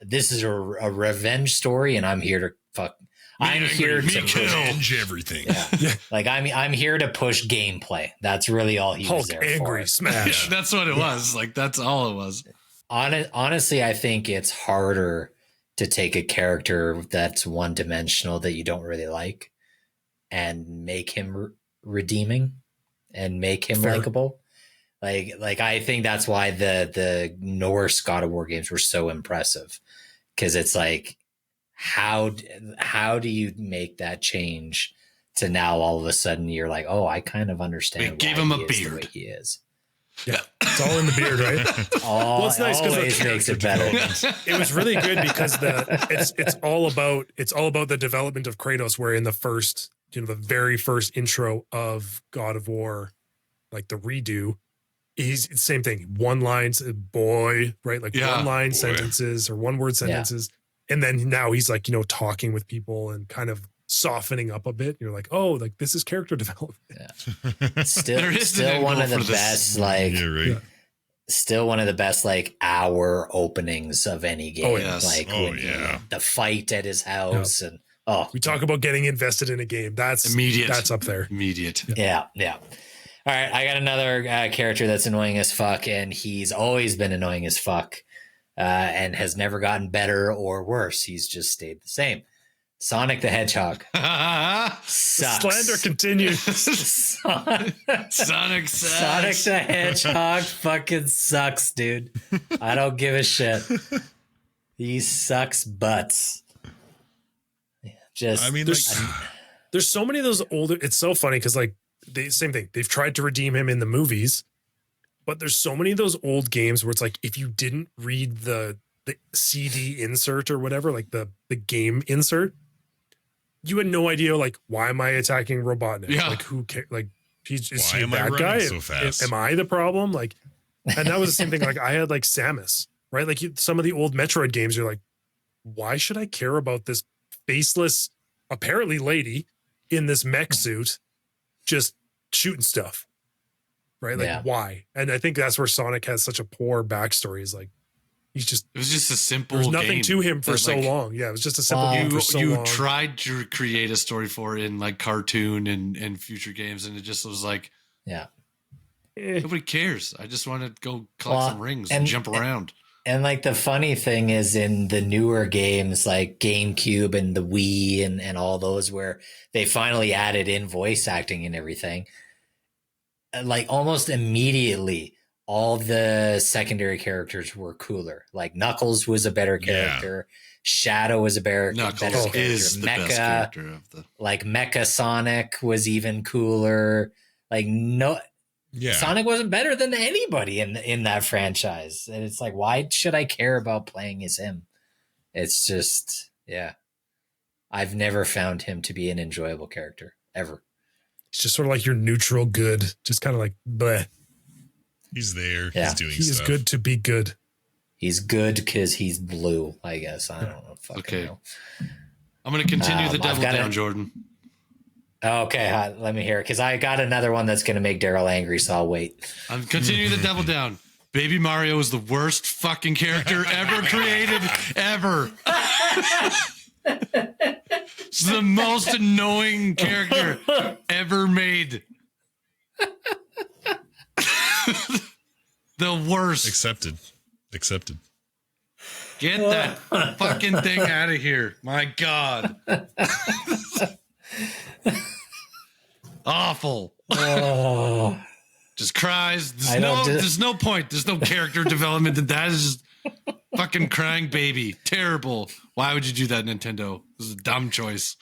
This is a revenge story, and I'm here to fuck. I'm here to change everything. Yeah. Like I'm here to push gameplay. That's really all he Hulk was there angry for. smash. Yeah, that's what it was. Like that's all it was. Honestly, I think it's harder to take a character that's one dimensional that you don't really like and make him redeeming and make him likable. Like I think that's why the Norse God of War games were so impressive, because it's like, how do you make that change to now all of a sudden you're like, oh, I kind of understand. We gave him a beard. The way he is. Yeah, it's all in the beard, right? Well, it's nice because it makes it better. It was really good because it's all about the development of Kratos. Where in the first, the very first intro of God of War, like the redo, he's the same thing. One lines, boy, right? Like one line sentences or one word sentences, and then now he's like talking with people and kind of softening up a bit. You're like, oh, like this is character development. Yeah. Still one of the best, still one of the best like hour openings of any game. Oh, yes. Like the fight at his house and we talk about getting invested in a game. That's immediate. That's up there. Immediate. Yeah. All right, I got another character that's annoying as fuck, and he's always been annoying as fuck, and has never gotten better or worse. He's just stayed the same. Sonic the Hedgehog sucks. Slander continues. Sonic sucks. Sonic the Hedgehog fucking sucks, dude. I don't give a shit. He sucks butts. Just, there's so many of those older. It's so funny because like same thing. They've tried to redeem him in the movies, but there's so many of those old games where it's like if you didn't read the CD insert or whatever, like the game insert, you had no idea, like, why am I attacking Robotnik? Yeah. Like, who cares? Like, is Why he am I that running guy? so fast? Am I the problem? Like, and that was the same thing. Like, I had like Samus, right? Like some of the old Metroid games, you're like, why should I care about this faceless, apparently lady in this mech suit just shooting stuff? Right? Like, why? And I think that's where Sonic has such a poor backstory. Is like, it was just a simple. There's nothing game to him for so long. Yeah, it was just a simple game for so long. You tried to create a story for it in like cartoon and future games, and it just was like, nobody cares. I just want to go collect some rings and jump around. And like the funny thing is, in the newer games like GameCube and the Wii and all those, where they finally added in voice acting and everything, like almost immediately all the secondary characters were cooler. Like Knuckles was a better character. Yeah. Shadow was a better character. Is the best character of the. Like Mecha Sonic was even cooler. Like Sonic wasn't better than anybody in that franchise. And it's like, why should I care about playing as him? It's just, I've never found him to be an enjoyable character ever. It's just sort of like your neutral good, just kind of like bleh. He's there. Yeah. He's doing stuff. He is good to be good. He's good because he's blue, I guess. I don't know. Know. I'm going to continue the double down, Jordan. Okay, let me hear it, because I got another one that's going to make Daryl angry, so I'll wait. I'm continuing the double down. Baby Mario is the worst fucking character ever created, ever. It's the most annoying character ever made. The worst. Accepted. Get that fucking thing out of here. My God. Awful. Oh. Just cries. There's no point. There's no character development. That is just fucking crying baby. Terrible. Why would you do that, Nintendo? This is a dumb choice.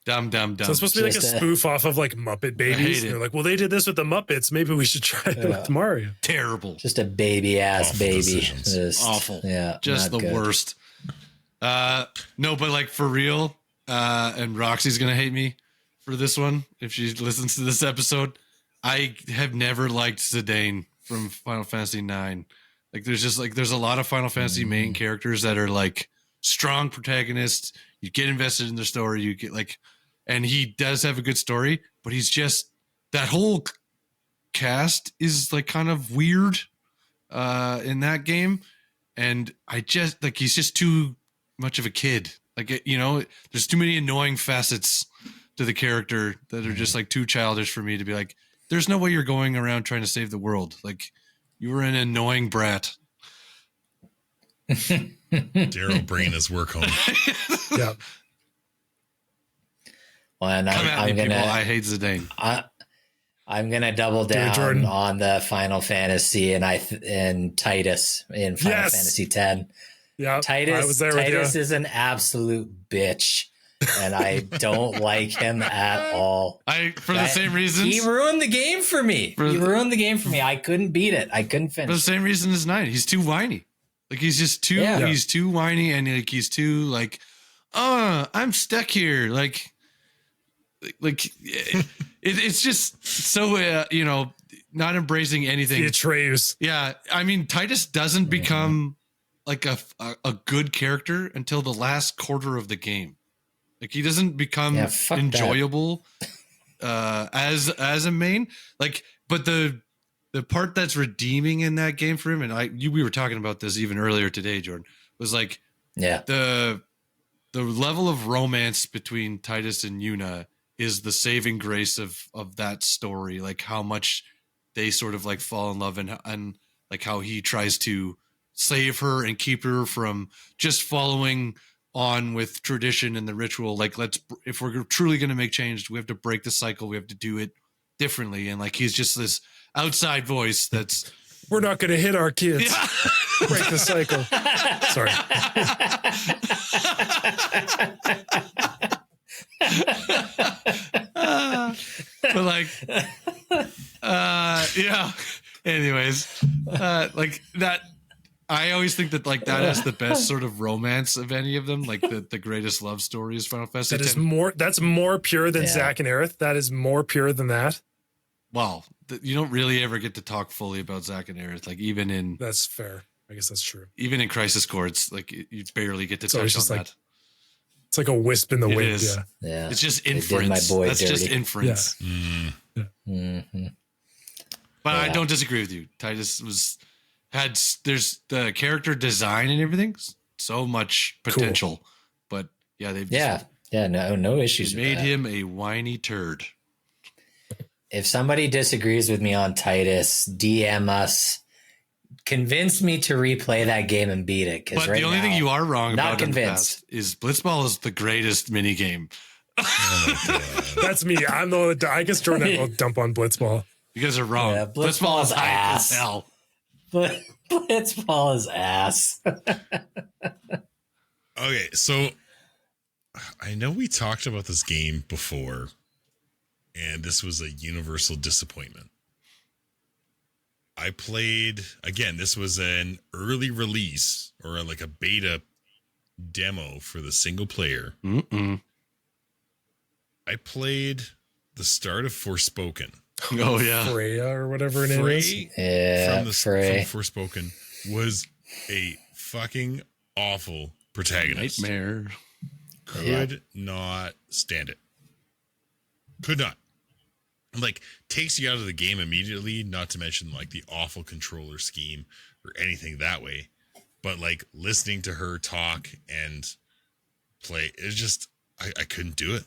Dumb. So it's supposed to be like a spoof off of like Muppet Babies. And they're like, well, they did this with the Muppets. Maybe we should try it with Mario. Terrible. Just a baby ass baby. Just awful. Yeah. Just the worst. No, but like for real, and Roxy's going to hate me for this one if she listens to this episode. I have never liked Zidane from Final Fantasy IX. Like there's a lot of Final Fantasy main characters that are like strong protagonists. You get invested in their story. You get like, and he does have a good story, but he's just, that whole cast is like kind of weird in that game. And I just like, he's just too much of a kid Like, there's too many annoying facets to the character that are just like too childish for me to be like, there's no way you're going around trying to save the world. Like, you were an annoying brat. Daryl bringing his work home. Yeah. Well, and I hate Zidane. I'm gonna double down on the Final Fantasy and Titus in Final Fantasy X. Yeah, Titus is an absolute bitch, and I don't like him at all. For the same reasons. He ruined the game for me. I couldn't beat it. I couldn't finish. For the same reason as 9. He's too whiny. Like, he's just too. Yeah. He's too whiny, and like he's too like, I'm stuck here. It's just so not embracing anything. Atreus. Yeah, I mean, Titus doesn't become like a good character until the last quarter of the game. Like, he doesn't become enjoyable as a main. Like, but the part that's redeeming in that game for him, and we were talking about this even earlier today, Jordan, was like the level of romance between Titus and Yuna is the saving grace of that story. Like, how much they sort of like fall in love and like how he tries to save her and keep her from just following on with tradition and the ritual. Like, if we're truly going to make change, we have to break the cycle. We have to do it differently. And like, he's just this outside voice that's, we're not going to hit our kids. Yeah. Break the cycle. Sorry. But like, anyways, like that, I always think that like that is the best sort of romance of any of them. Like the greatest love story is Final Fantasy. That's more pure than Zack and Aerith. That is more pure than that. Wow. You don't really ever get to talk fully about Zack and Aerith. Like, even in, that's fair. I guess that's true. Even in Crisis Core, it's like you barely get to touch on that. It's like a wisp in the wind. Is. Yeah. It's just inference. That's dirty. Just inference. Yeah. Yeah. Mm-hmm. But I don't disagree with you. Titus there's the character design and everything, so much potential. Cool. But they've no issues. Made him a whiny turd. If somebody disagrees with me on Titus, DM us. Convince me to replay that game and beat it. But the only thing you are wrong about convinced is Blitzball is the greatest mini game. That's me. I'm the. I guess Jordan will dump on Blitzball. You guys are wrong. Yeah, Blitzball is ass. As hell. Blitzball is ass. Okay, so I know we talked about this game before, and this was a universal disappointment. I played, again, this was an early release or like a beta demo for the single player. I played the start of Forspoken. Oh, yeah. Freya or whatever her name is. Yeah, from Forspoken was a fucking awful protagonist. Nightmare. Could not stand it. Could not. Like, takes you out of the game immediately, not to mention like the awful controller scheme or anything that way. But like listening to her talk and play, it's just I couldn't do it.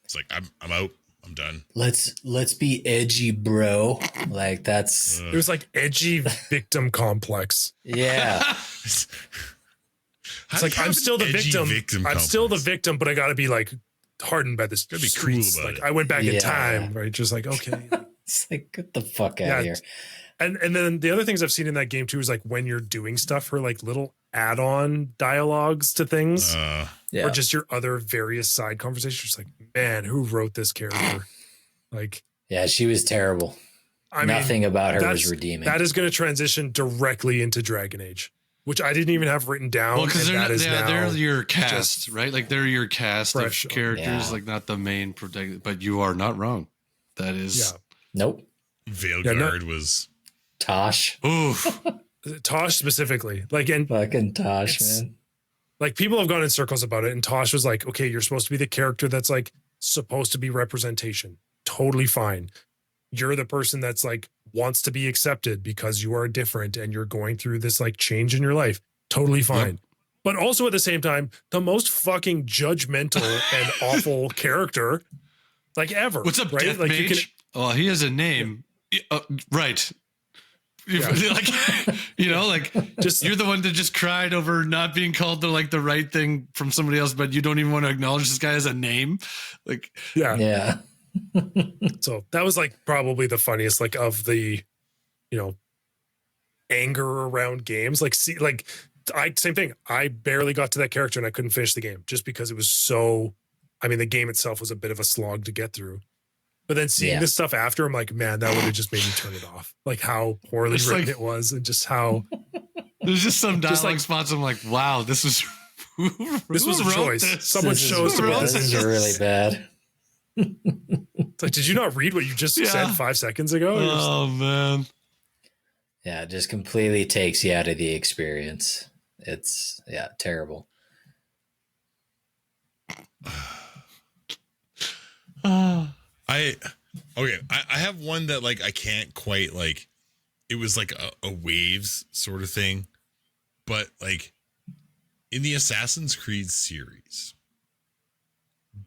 It's like I'm out. I'm done. Let's be edgy, bro. Like, that's it was like edgy victim complex. Yeah. It's like I'm still the victim. I'm still the victim, but I gotta be like hardened by this. Gotta be cool about it. it. I went back in time, right? Just like, okay. It's like, get the fuck out of here. And then the other things I've seen in that game too is like when you're doing stuff, her like little add-on dialogues to things, or just your other various side conversations. Like, man, who wrote this character? Like, yeah, she was terrible. Nothing about her was redeeming. That is going to transition directly into Dragon Age, which I didn't even have written down. Well, because they're your cast, right? Like, they're your cast of characters, like not the main protagonist. But you are not wrong. That is nope. Veilguard was Tosh. Oof. Tosh specifically, like, and fucking Tosh, man. Like, people have gone in circles about it, and Tosh was like, okay, you're supposed to be the character that's like supposed to be representation. Totally fine. You're the person that's like wants to be accepted because you are different and you're going through this like change in your life. Totally fine. Yep. but also at the same time, the most fucking judgmental and awful character like ever. What's up, right? Death Like Mage? Oh, he has a name. Right. Yeah. Like, like just you're the one that just cried over not being called the right thing from somebody else, but you don't even want to acknowledge this guy as a name. Like, Yeah. So that was like probably the funniest, like, of the, anger around games. Like, same thing. I barely got to that character and I couldn't finish the game just because it was so. I mean, the game itself was a bit of a slog to get through. But then seeing this stuff after, I'm like, man, that would have just made me turn it off. Like how poorly written it was, and just how there's just some dialogue spots. I'm like, wow, this was a choice. Someone chose to put this is really bad. It's like, did you not read what you just said 5 seconds ago? Oh man. Yeah, it just completely takes you out of the experience. It's terrible. I have one that like I can't quite like. It was like a waves sort of thing, but like in the Assassin's Creed series,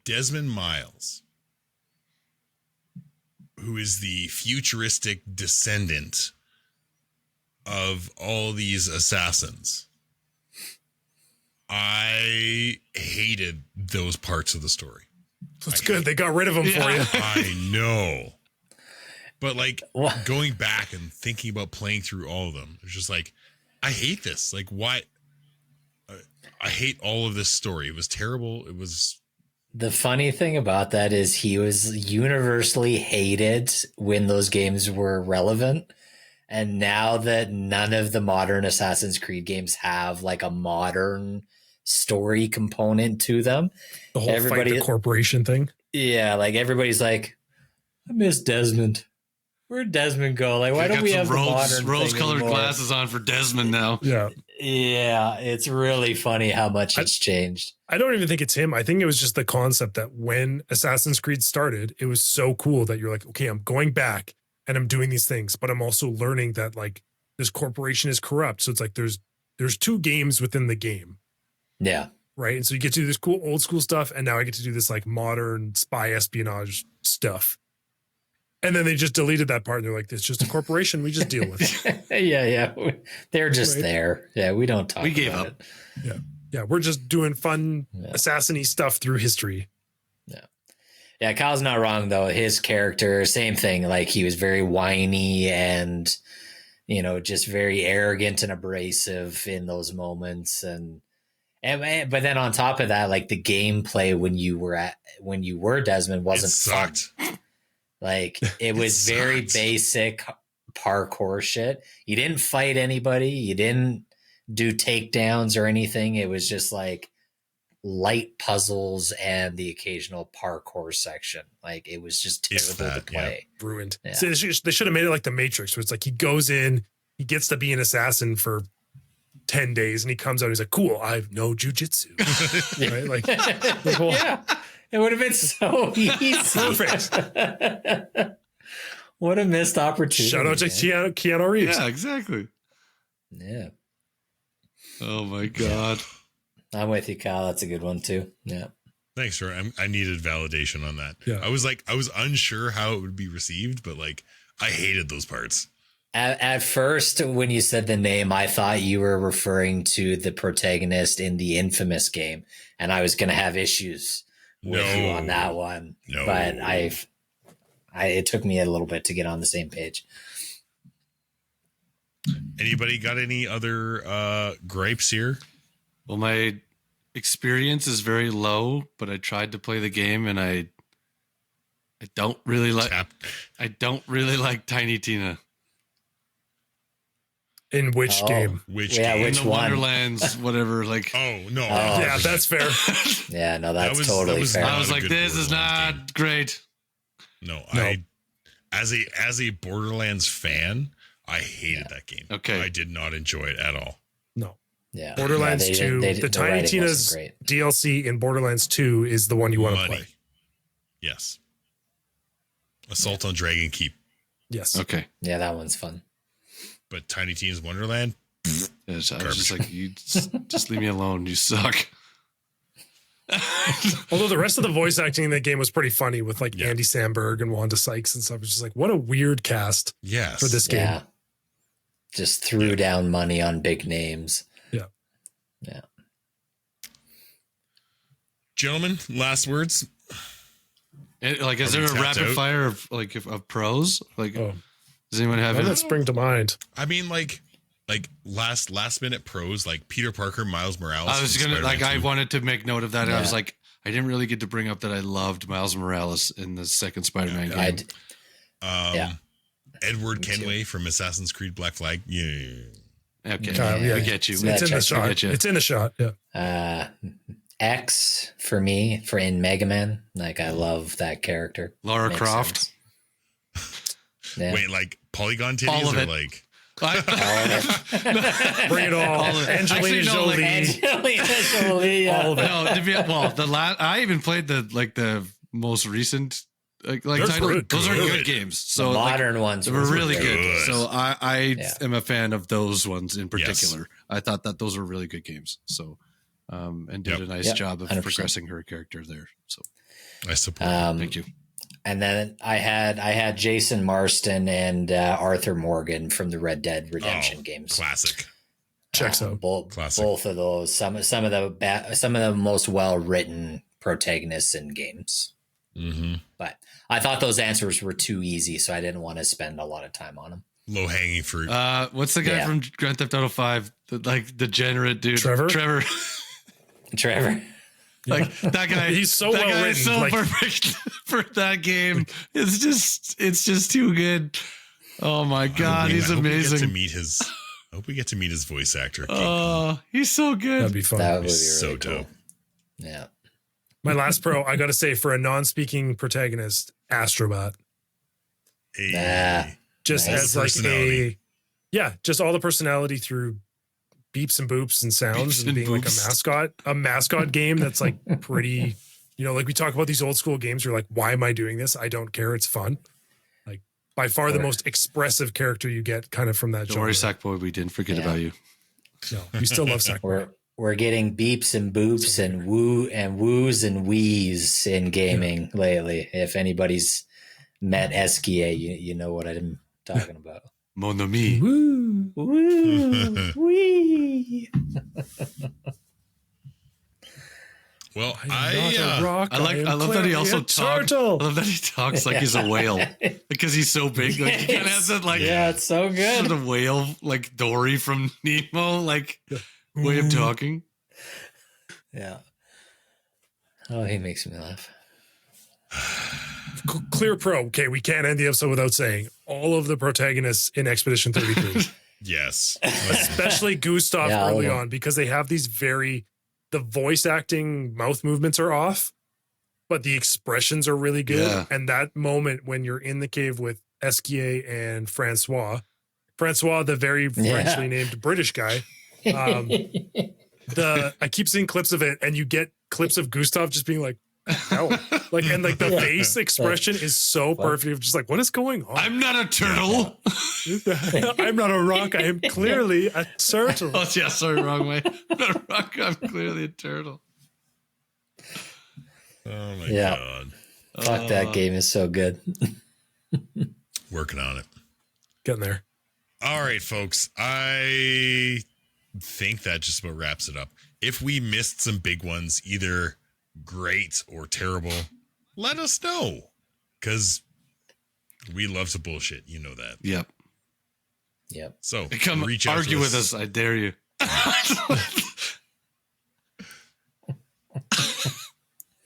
Desmond Miles, who is the futuristic descendant of all these assassins, I hated those parts of the story. That's good. They got rid of them for you. I know. But like going back and thinking about playing through all of them, it's just like, I hate this. Like, why? I hate all of this story. It was terrible. It was. The funny thing about that is he was universally hated when those games were relevant. And now that none of the modern Assassin's Creed games have like a modern story component to them, the whole fight the corporation thing. Yeah, like everybody's like, I miss Desmond. Where'd Desmond go? Like, why don't we have the modern rose-colored glasses on for Desmond now? Yeah, it's really funny how much it's changed. I don't even think it's him. I think it was just the concept that when Assassin's Creed started, it was so cool that you're like, okay, I'm going back and I'm doing these things, but I'm also learning that like this corporation is corrupt. So it's like there's two games within the game. Yeah. Right. And so you get to do this cool old school stuff, and now I get to do this like modern spy espionage stuff. And then they just deleted that part. And they're like, it's just a corporation. We just deal with it. Yeah. They're just there. Yeah. We don't talk. We gave up. It. Yeah. Yeah. We're just doing fun assassin-y stuff through history. Yeah. Yeah. Kyle's not wrong though. His character, same thing. Like he was very whiny and, just very arrogant and abrasive in those moments. But then on top of that, like the gameplay when you were Desmond wasn't fun. Like it was very basic parkour shit. You didn't fight anybody. You didn't do takedowns or anything. It was just like light puzzles and the occasional parkour section. Like it was just terrible to play. Yeah. Ruined. Yeah. So they should have made it like the Matrix, where it's like he goes in, he gets to be an assassin for 10 days, and he comes out, he's like, cool, I know jujitsu. Right? Like, yeah. It would have been so easy. Perfect. What a missed opportunity. Shout out to Keanu Reeves. Yeah, exactly. Yeah. Oh my God. I'm with you, Kyle. That's a good one too. Yeah. Thanks, sir. I needed validation on that. Yeah. I was unsure how it would be received, but like I hated those parts. At first, when you said the name, I thought you were referring to the protagonist in the Infamous game, and I was going to have issues with you on that one. No. But it took me a little bit to get on the same page. Anybody got any other gripes here? Well, my experience is very low, but I tried to play the game, and I don't really like Tiny Tina. In which game? Which yeah, game? which In the one? Wonderlands, whatever. Like, Oh no! Yeah, that's fair. Yeah, no, that's That was totally fair. not I was a like, good this is Borderlands not great. No, No. I as a Borderlands fan, I hated that game. Okay. I did not enjoy it at all. No. Yeah, Borderlands 2, the Tiny writing Tina's wasn't great. DLC in Borderlands 2 is the one you want to Money. play. Yes. Assault on Dragon Keep, Yes. Okay. Yeah, that one's fun. but Tiny Tina's Wonderland, Yes, I was just like, you just leave me alone. You suck. Although the rest of the voice acting in that game was pretty funny with like Andy Samberg and Wanda Sykes and stuff. It's just like, what a weird cast for this game. Yeah. Just threw down money on big names. Yeah. Yeah. Gentlemen, last words. And, like, is there a rapid fire of pros? Like, does anyone have it? That spring to mind? I mean, like last minute pros, like Peter Parker, Miles Morales. I was gonna I wanted to make note of that. And I was like, I didn't really get to bring up that I loved Miles Morales in the second Spider-Man game. Edward Kenway from Assassin's Creed Black Flag. Yeah. Okay. We get you. It's in the shot. It's in the shot. Yeah. X for me in Mega Man. Like, I love that character. Lara Croft. Yeah. Wait, like polygon titties all of or it. like bring it all. Angelina Jolie. Angelina Jolie. Yeah. All of it. No, I even played the most recent title. Those are good games. So the modern ones were really good. So I am a fan of those ones in particular. Yes. I thought that those were really good games. So and did a nice job of 100%. Progressing her character there. So I support. Thank you. And then I had Jason Marston and Arthur Morgan from the Red Dead Redemption games. Classic. Checks out. Both of those. Some of the most well written protagonists in games. Mm-hmm. But I thought those answers were too easy, so I didn't want to spend a lot of time on them. Low hanging fruit. What's the guy from Grand Theft Auto 5? The degenerate dude. Trevor. Like that guy, he's so well written. So perfect for that game. It's just too good. Oh my god, he's amazing. I hope we get to meet his voice actor. Oh, he's so good. That'd be fun. That would be so really dope. Cool. Yeah. My last pro, I got to say, for a non-speaking protagonist, Astrobot. Just as like just all the personality through beeps and boops and sounds and being boops. Like a mascot game that's like pretty, like we talk about these old school games. You're like, why am I doing this? I don't care. It's fun. Like by far the most expressive character you get kind of from that genre. Don't worry, Sackboy, we didn't forget about you. No, we still love Sackboy. We're getting beeps and boops and woos and wheeze in gaming lately. If anybody's met Esquier, you know what I'm talking about. Mon ami. Woo, woo, wee. Well, I love that he also talks. I love that he talks like he's a whale because he's so big. Like he kind of has that it's so good. The whale like Dory from Nemo way of talking. Yeah. Oh, he makes me laugh. Clear pro. Okay, we can't end the episode without saying all of the protagonists in Expedition 33. Yes. Especially Gustav early on, because they have these the voice acting mouth movements are off, but the expressions are really good. Yeah. And that moment when you're in the cave with Esquier and Francois, the very Frenchly named British guy, I keep seeing clips of it, and you get clips of Gustav just being like, no. And the face expression is so perfect. Of just like, what is going on? I'm not a turtle. I'm not a rock. I am clearly a turtle. Oh yeah, sorry, wrong way. I'm not a rock. I'm clearly a turtle. Oh my god! Fuck, that game is so good. Working on it. Getting there. All right, folks. I think that just about wraps it up. If we missed some big ones, either great or terrible, let us know, because we love to bullshit. You know that. Yep. So come reach out argue with us. I dare you.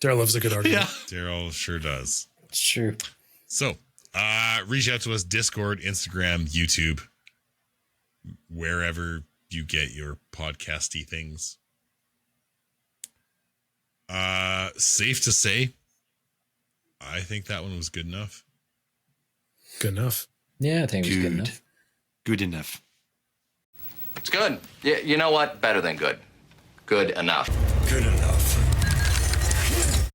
Daryl loves a good argument. Yeah, Daryl sure does. It's true. So reach out to us: Discord, Instagram, YouTube, wherever you get your podcasty things. Safe to say, I think that one was good enough. Good enough. Yeah, I think it was good enough. Good enough. It's good. Yeah, you know what? Better than good. Good enough. Good enough.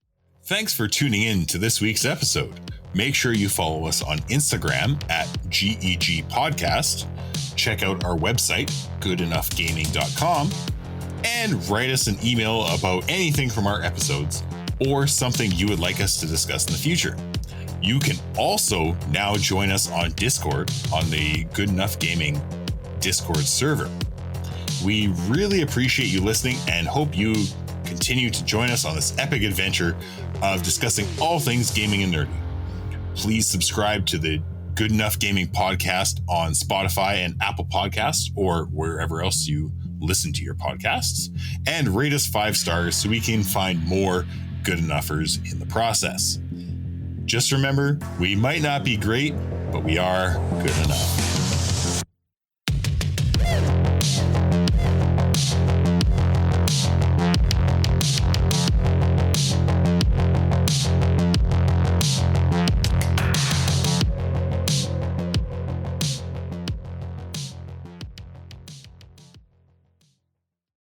Thanks for tuning in to this week's episode. Make sure you follow us on Instagram at GEG Podcast. check out our website, goodenoughgaming.com, and write us an email about anything from our episodes or something you would like us to discuss in the future. You can also now join us on Discord on the Good Enough Gaming Discord server. We really appreciate you listening and hope you continue to join us on this epic adventure of discussing all things gaming and nerdy. Please subscribe to the Good Enough Gaming podcast on Spotify and Apple Podcasts or wherever else you listen to your podcasts, and rate us 5 stars so we can find more good enoughers in the process. Just remember, we might not be great, but we are good enough.